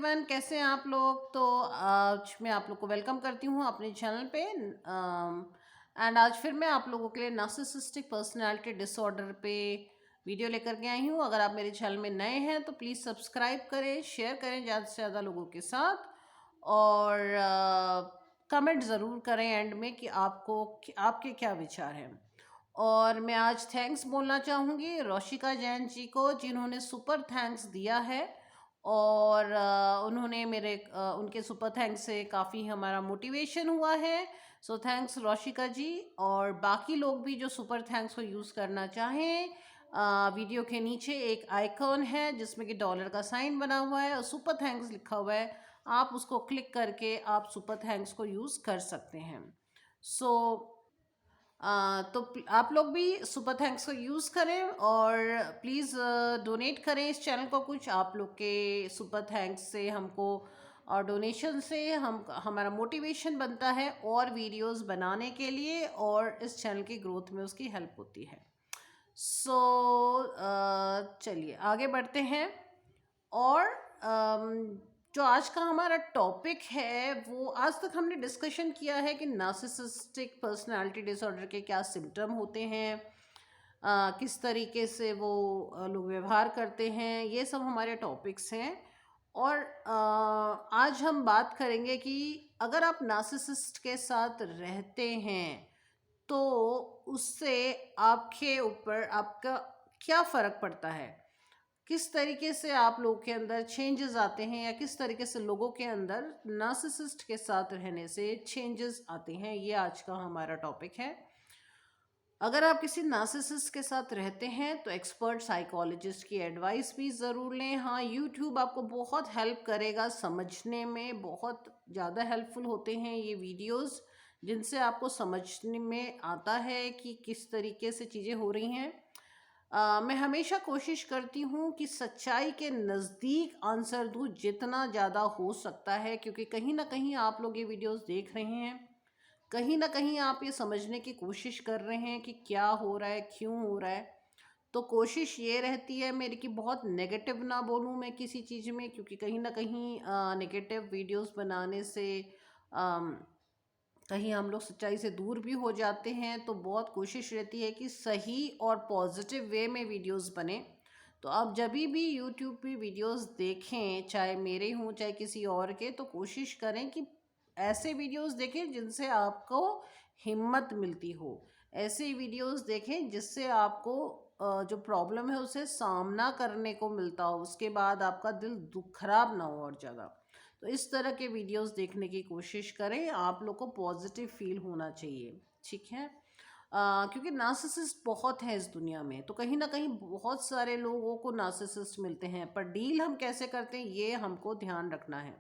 Everyone, कैसे हैं आप लोग। तो आज मैं आप लोग को वेलकम करती हूँ अपने चैनल पे। एंड आज फिर मैं आप लोगों के लिए नार्सिसिस्टिक पर्सनालिटी डिसऑर्डर पे वीडियो लेकर के आई हूँ। अगर आप मेरे चैनल में नए हैं तो प्लीज़ सब्सक्राइब करें, शेयर करें ज़्यादा से ज़्यादा लोगों के साथ, और कमेंट ज़रूर करें एंड में कि आपके क्या विचार हैं। और मैं आज थैंक्स बोलना चाहूँगी रोशिका जैन जी को, जिन्होंने सुपर थैंक्स दिया है। और उन्होंने उनके सुपर थैंक्स से काफ़ी हमारा मोटिवेशन हुआ है। सो थैंक्स रोशिका जी। और बाकी लोग भी जो सुपर थैंक्स को यूज़ करना चाहें, वीडियो के नीचे एक आइकॉन है जिसमें कि डॉलर का साइन बना हुआ है और सुपर थैंक्स लिखा हुआ है। आप उसको क्लिक करके आप सुपर थैंक्स को यूज़ कर सकते हैं। सो आप लोग भी सुपर थैंक्स को यूज़ करें और प्लीज़ डोनेट करें इस चैनल को। कुछ आप लोग के सुपर थैंक्स से हमको और डोनेशन से हमारा मोटिवेशन बनता है और वीडियोस बनाने के लिए, और इस चैनल की ग्रोथ में उसकी हेल्प होती है। सो चलिए आगे बढ़ते हैं। और जो आज का हमारा टॉपिक है, वो आज तक हमने डिस्कशन किया है कि नार्सिसिस्टिक पर्सनालिटी डिसऑर्डर के क्या सिम्टम होते हैं, किस तरीके से वो लोग व्यवहार करते हैं, ये सब हमारे टॉपिक्स हैं। और आज हम बात करेंगे कि अगर आप नार्सिसिस्ट के साथ रहते हैं तो उससे आपके ऊपर आपका क्या फ़र्क पड़ता है, किस तरीके से आप लोगों के अंदर चेंजेस आते हैं, या किस तरीके से लोगों के अंदर नार्सिसिस्ट के साथ रहने से चेंजेस आते हैं। ये आज का हमारा टॉपिक है। अगर आप किसी नार्सिसिस्ट के साथ रहते हैं तो एक्सपर्ट साइकोलॉजिस्ट की एडवाइस भी ज़रूर लें। हाँ, यूट्यूब आपको बहुत हेल्प करेगा, समझने में बहुत ज़्यादा हेल्पफुल होते हैं ये वीडियोस, जिनसे आपको समझने में आता है कि किस तरीके से चीज़ें हो रही हैं। मैं हमेशा कोशिश करती हूँ कि सच्चाई के नज़दीक आंसर दूँ जितना ज़्यादा हो सकता है, क्योंकि कहीं ना कहीं आप लोग ये वीडियोस देख रहे हैं, कहीं ना कहीं आप ये समझने की कोशिश कर रहे हैं कि क्या हो रहा है, क्यों हो रहा है। तो कोशिश ये रहती है मेरी कि बहुत नेगेटिव ना बोलूँ मैं किसी चीज़ में, क्योंकि कहीं ना कहीं नेगेटिव वीडियोस बनाने से अम, कहीं हम लोग सच्चाई से दूर भी हो जाते हैं। तो बहुत कोशिश रहती है कि सही और पॉजिटिव वे में वीडियोस बने। तो आप जब भी यूट्यूब पे वीडियोस देखें, चाहे मेरे हों चाहे किसी और के, तो कोशिश करें कि ऐसे वीडियोस देखें जिनसे आपको हिम्मत मिलती हो। ऐसे वीडियोस देखें जिससे आपको जो प्रॉब्लम है उसे सामना करने को मिलता हो, उसके बाद आपका दिल दुख खराब ना हो और ज़्यादा। तो इस तरह के वीडियोस देखने की कोशिश करें, आप लोग को पॉजिटिव फील होना चाहिए, ठीक है। क्योंकि नार्सिसिस्ट बहुत है इस दुनिया में, तो कहीं ना कहीं बहुत सारे लोगों को नार्सिसिस्ट मिलते हैं, पर डील हम कैसे करते हैं ये हमको ध्यान रखना है।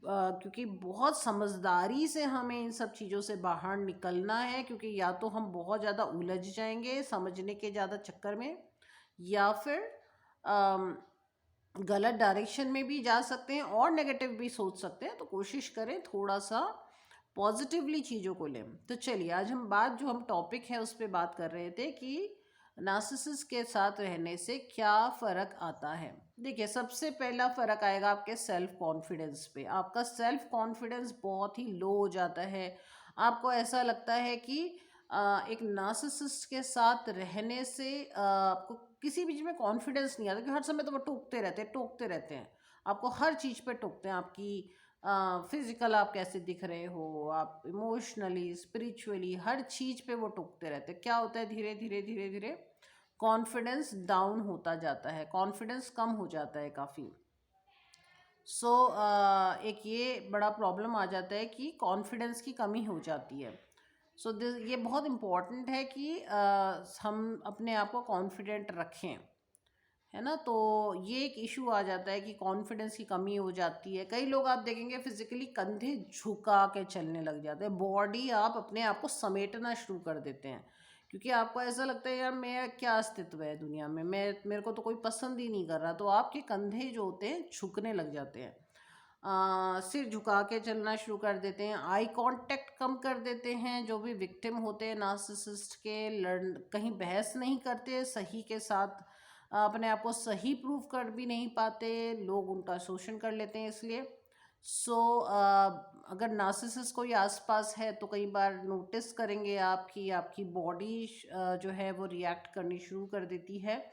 क्योंकि बहुत समझदारी से हमें इन सब चीज़ों से बाहर निकलना है, क्योंकि या तो हम बहुत ज़्यादा उलझ जाएंगे समझने के ज़्यादा चक्कर में, या फिर अम, गलत डायरेक्शन में भी जा सकते हैं और नेगेटिव भी सोच सकते हैं। तो कोशिश करें थोड़ा सा पॉजिटिवली चीज़ों को लें। तो चलिए आज जो हम टॉपिक है उस पर बात कर रहे थे कि नार्सिसिस्ट के साथ रहने से क्या फ़र्क आता है। देखिए, सबसे पहला फ़र्क आएगा आपके सेल्फ कॉन्फिडेंस पे। आपका सेल्फ कॉन्फिडेंस बहुत ही लो हो जाता है। आपको ऐसा लगता है कि एक नार्सिसिस्ट के साथ रहने से आपको किसी भी चीज़ में कॉन्फिडेंस नहीं आता, क्योंकि हर समय तो वो टोकते रहते हैं। आपको हर चीज़ पे टोकते हैं। आपकी फिजिकल आप कैसे दिख रहे हो, आप इमोशनली, स्पिरिचुअली, हर चीज़ पे वो टोकते रहते हैं। क्या होता है, धीरे धीरे धीरे धीरे कॉन्फिडेंस डाउन होता जाता है, कॉन्फिडेंस कम हो जाता है काफ़ी। सो एक ये बड़ा प्रॉब्लम आ जाता है कि कॉन्फिडेंस की कमी हो जाती है। सो दिस ये बहुत इम्पॉर्टेंट है कि हम अपने आप को कॉन्फिडेंट रखें, है ना। तो ये एक इशू आ जाता है कि कॉन्फिडेंस की कमी हो जाती है। कई लोग आप देखेंगे फिजिकली कंधे झुका के चलने लग जाते हैं, बॉडी आप अपने आप को समेटना शुरू कर देते हैं, क्योंकि आपको ऐसा लगता है यार मेरा क्या अस्तित्व है दुनिया में, मेरे को तो कोई पसंद ही नहीं कर रहा। तो आपके कंधे जो होते हैं झुकने लग जाते हैं, सिर झुका के चलना शुरू कर देते हैं, आई कांटेक्ट कम कर देते हैं। जो भी विक्टिम होते हैं नार्सिसिस्ट के, कहीं बहस नहीं करते सही के साथ, अपने आप को सही प्रूव कर भी नहीं पाते, लोग उनका शोषण कर लेते हैं इसलिए। सो अगर नार्सिसिस्ट कोई आसपास है तो कई बार नोटिस करेंगे आप कि आपकी बॉडी जो है वो रिएक्ट करनी शुरू कर देती है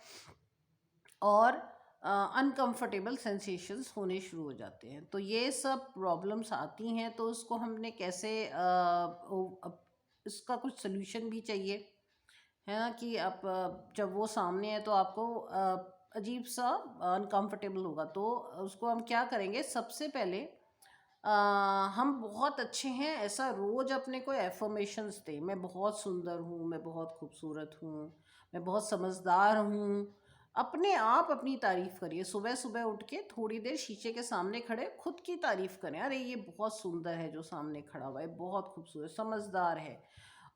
और अनकंफर्टेबल सेंसेशंस होने शुरू हो जाते हैं। तो ये सब प्रॉब्लम्स आती हैं, तो उसको हमने कैसे इसका कुछ सोल्यूशन भी चाहिए, है ना, कि आप जब वो सामने है तो आपको अजीब सा अनकंफर्टेबल होगा। तो उसको हम क्या करेंगे, सबसे पहले अ, हम बहुत अच्छे हैं ऐसा रोज अपने को एफर्मेशंस दे। मैं बहुत सुंदर हूँ, मैं बहुत खूबसूरत हूँ, मैं बहुत समझदार हूँ। अपने आप अपनी तारीफ करिए, सुबह सुबह उठ के थोड़ी देर शीशे के सामने खड़े खुद की तारीफ करें, अरे ये बहुत सुंदर है जो सामने खड़ा हुआ है, बहुत खूबसूरत समझदार है।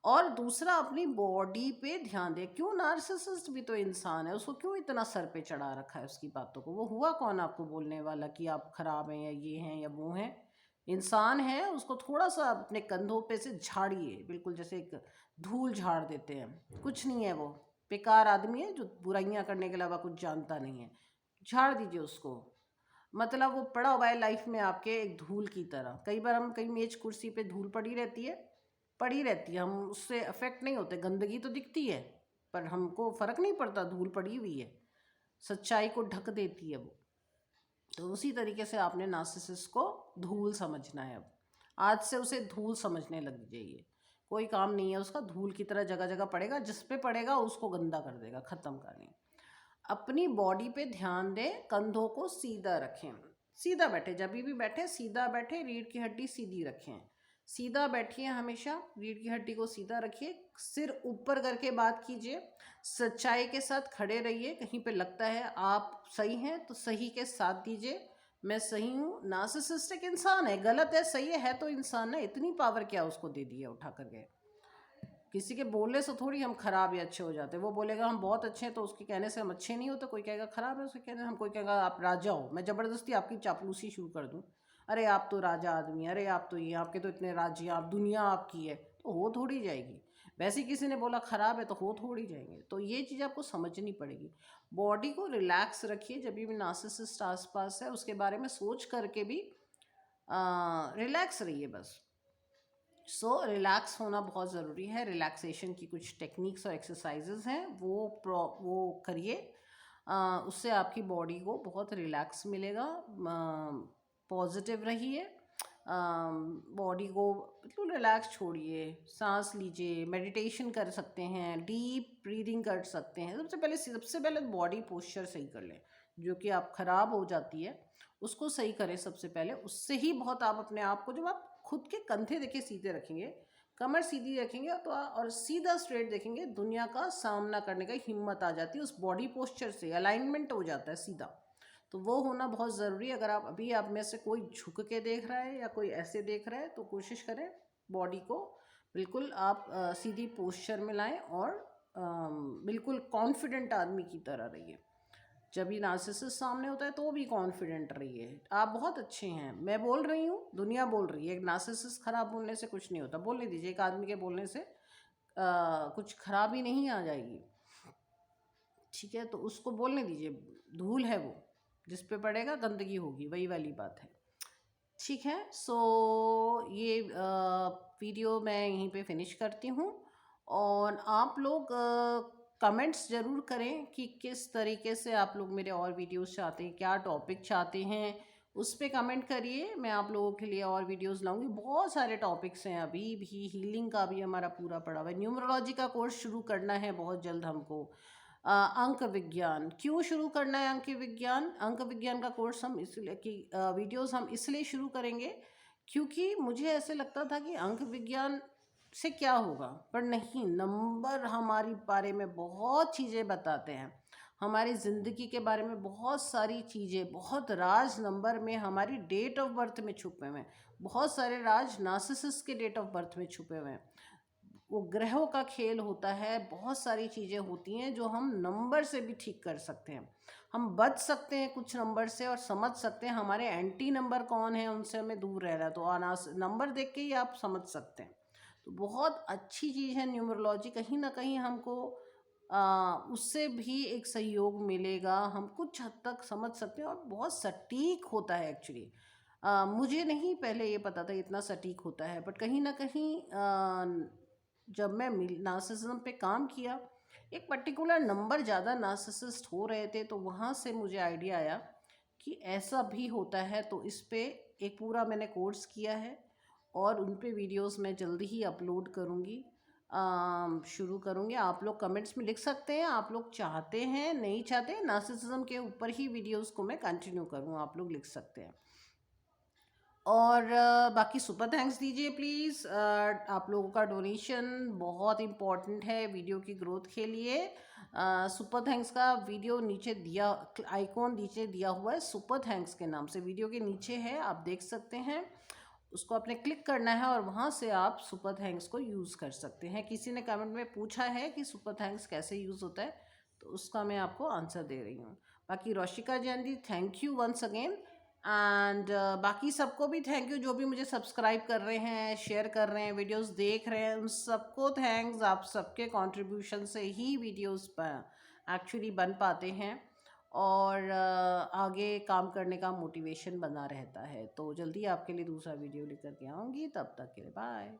और दूसरा, अपनी बॉडी पे ध्यान दे। क्यों, नार्सिसिस्ट भी तो इंसान है, उसको क्यों इतना सर पे चढ़ा रखा है उसकी बातों को? वो हुआ कौन आपको बोलने वाला कि आप खराब हैं या ये हैं या वो हैं? इंसान है, उसको थोड़ा सा अपने कंधों पे से झाड़िए, बिल्कुल जैसे एक धूल झाड़ देते हैं। कुछ नहीं है वो, बेकार आदमी है जो बुराइयां करने के अलावा कुछ जानता नहीं है। झाड़ दीजिए उसको। मतलब वो पड़ा हुआ है लाइफ में आपके एक धूल की तरह। कई बार हम कहीं मेज कुर्सी पे धूल पड़ी रहती है, पड़ी रहती है, हम उससे अफेक्ट नहीं होते, गंदगी तो दिखती है पर हमको फर्क नहीं पड़ता, धूल पड़ी हुई है, सच्चाई को ढक देती है वो। तो उसी तरीके से आपने नार्सिसिस्ट को धूल समझना है। अब आज से उसे धूल समझने लग जाइए। कोई काम नहीं है उसका, धूल की तरह जगह जगह पड़ेगा, जिस पे पड़ेगा उसको गंदा कर देगा, खत्म कहानी। अपनी बॉडी पे ध्यान दें, कंधों को सीधा रखें, सीधा बैठे, जब भी बैठे सीधा बैठे, रीढ़ की हड्डी सीधी रखें, सीधा बैठिए हमेशा, रीढ़ की हड्डी को सीधा रखिए, सिर ऊपर करके बात कीजिए, सच्चाई के साथ खड़े रहिए। कहीं पे लगता है आप सही हैं तो सही के साथ दीजिए, मैं सही हूँ। नार्सिसिस्टिक इंसान है, गलत है सही है तो इंसान है, इतनी पावर क्या उसको दे दी है उठा करके। किसी के बोलने से थोड़ी हम खराब या अच्छे हो जाते हैं। वो बोलेगा हम बहुत अच्छे हैं तो उसके कहने से हम अच्छे नहीं होते, कोई कहेगा खराब है उसके कहने से, हम कोई कहेगा आप राजा हो, मैं ज़बरदस्ती आपकी चापलूसी शुरू कर दूँ, अरे आप तो राजा आदमी, अरे आप तो ये, आपके तो इतने राज्य, आप दुनिया आपकी है, तो हो थोड़ी जाएगी। वैसे ही किसी ने बोला खराब है तो हो थोड़ी जाएंगे। तो ये चीज़ आपको समझनी पड़ेगी। बॉडी को रिलैक्स रखिए, जब भी नार्सिसिस्ट आसपास है उसके बारे में सोच करके भी रिलैक्स रहिए बस। रिलैक्स होना बहुत ज़रूरी है। रिलैक्सेशन की कुछ टेक्निक्स और एक्सरसाइजेज हैं, वो करिए, उससे आपकी बॉडी को बहुत रिलैक्स मिलेगा। पॉजिटिव रहिए, बॉडी को बिल्कुल रिलैक्स छोड़िए, सांस लीजिए, मेडिटेशन कर सकते हैं, डीप ब्रीदिंग कर सकते हैं। सबसे पहले बॉडी पोस्चर सही कर लें, जो कि आप ख़राब हो जाती है उसको सही करें सबसे पहले। उससे ही बहुत आप अपने आप को, जब आप खुद के कंधे देखिए सीधे रखेंगे, कमर सीधी रखेंगे तो और सीधा स्ट्रेट देखेंगे, दुनिया का सामना करने का हिम्मत आ जाती है। उस बॉडी पोस्चर से अलाइनमेंट हो जाता है सीधा, तो वो होना बहुत ज़रूरी है। अगर आप में से कोई झुक के देख रहा है या कोई ऐसे देख रहा है तो कोशिश करें बॉडी को बिल्कुल आप सीधी पोस्चर में लाएं और बिल्कुल कॉन्फिडेंट आदमी की तरह रहिए। जब भी नार्सिसिस्ट सामने होता है तो भी कॉन्फिडेंट रहिए, आप बहुत अच्छे हैं, मैं बोल रही हूँ, दुनिया बोल रही है। एक नार्सिसिस्ट खराब बोलने से कुछ नहीं होता, बोलने दीजिए, एक आदमी के बोलने से कुछ खराबी नहीं आ जाएगी, ठीक है, तो उसको बोलने दीजिए, धूल है वो, जिस पे पड़ेगा गंदगी होगी, वही वाली बात है, ठीक है। ये वीडियो मैं यहीं पे फिनिश करती हूँ, और आप लोग कमेंट्स ज़रूर करें कि किस तरीके से आप लोग मेरे और वीडियोस चाहते हैं, क्या टॉपिक चाहते हैं, उस पे कमेंट करिए। मैं आप लोगों के लिए और वीडियोस लाऊंगी। बहुत सारे टॉपिक्स हैं, अभी भी हीलिंग का भी हमारा पूरा पड़ा हुआ है, न्यूमरोलॉजी का कोर्स शुरू करना है बहुत जल्द हमको। अंक विज्ञान क्यों शुरू करना है, अंक विज्ञान का कोर्स हम इसलिए कि वीडियोस हम इसलिए शुरू करेंगे क्योंकि मुझे ऐसे लगता था कि अंक विज्ञान से क्या होगा, पर नहीं, नंबर हमारी बारे में बहुत चीज़ें बताते हैं, हमारी ज़िंदगी के बारे में बहुत सारी चीज़ें, बहुत राज नंबर में, हमारी डेट ऑफ बर्थ में छुपे हुए हैं, बहुत सारे राज नार्सिसिस्ट के डेट ऑफ बर्थ में छुपे हुए हैं। वो ग्रहों का खेल होता है, बहुत सारी चीज़ें होती हैं जो हम नंबर से भी ठीक कर सकते हैं। हम बच सकते हैं कुछ नंबर से और समझ सकते हैं हमारे एंटी नंबर कौन है, उनसे हमें दूर रहना है। तो अनास नंबर देख के ही आप समझ सकते हैं। तो बहुत अच्छी चीज़ है न्यूमरोलॉजी, कहीं ना कहीं हमको उससे भी एक सहयोग मिलेगा, हम कुछ हद तक समझ सकते हैं और बहुत सटीक होता है एक्चुअली। मुझे नहीं पहले ये पता था इतना सटीक होता है, बट कहीं ना कहीं जब मैं नार्सिसिज्म पे काम किया, एक पर्टिकुलर नंबर ज़्यादा नार्सिसिस्ट हो रहे थे, तो वहाँ से मुझे आइडिया आया कि ऐसा भी होता है। तो इस पे एक पूरा मैंने कोर्स किया है और उन पे वीडियोस मैं जल्दी ही अपलोड करूँगी, शुरू करूँगी। आप लोग कमेंट्स में लिख सकते हैं, आप लोग चाहते हैं नहीं चाहते, नार्सिसिज्म के ऊपर ही वीडियोस को मैं कंटिन्यू करूँ, आप लोग लिख सकते हैं। और बाकी सुपर थैंक्स दीजिए प्लीज़। आप लोगों का डोनेशन बहुत इम्पोर्टेंट है वीडियो की ग्रोथ के लिए। सुपर थैंक्स का वीडियो नीचे दिया, आइकॉन नीचे दिया हुआ है सुपर थैंक्स के नाम से, वीडियो के नीचे है, आप देख सकते हैं। उसको आपने क्लिक करना है और वहाँ से आप सुपर थैंक्स को यूज़ कर सकते हैं। किसी ने कमेंट में पूछा है कि सुपर थैंक्स कैसे यूज़ होता है, तो उसका मैं आपको आंसर दे रही हूँ। बाकी Roshika Jain ji, thank you once again. And बाकी सबको भी थैंक यू, जो भी मुझे सब्सक्राइब कर रहे हैं, शेयर कर रहे हैं, वीडियोस देख रहे हैं, उन सबको थैंक्स। आप सबके कंट्रीब्यूशन से ही वीडियोस एक्चुअली बन पाते हैं और आगे काम करने का मोटिवेशन बना रहता है। तो जल्दी आपके लिए दूसरा वीडियो लेकर के आऊँगी, तब तक के लिए बाय।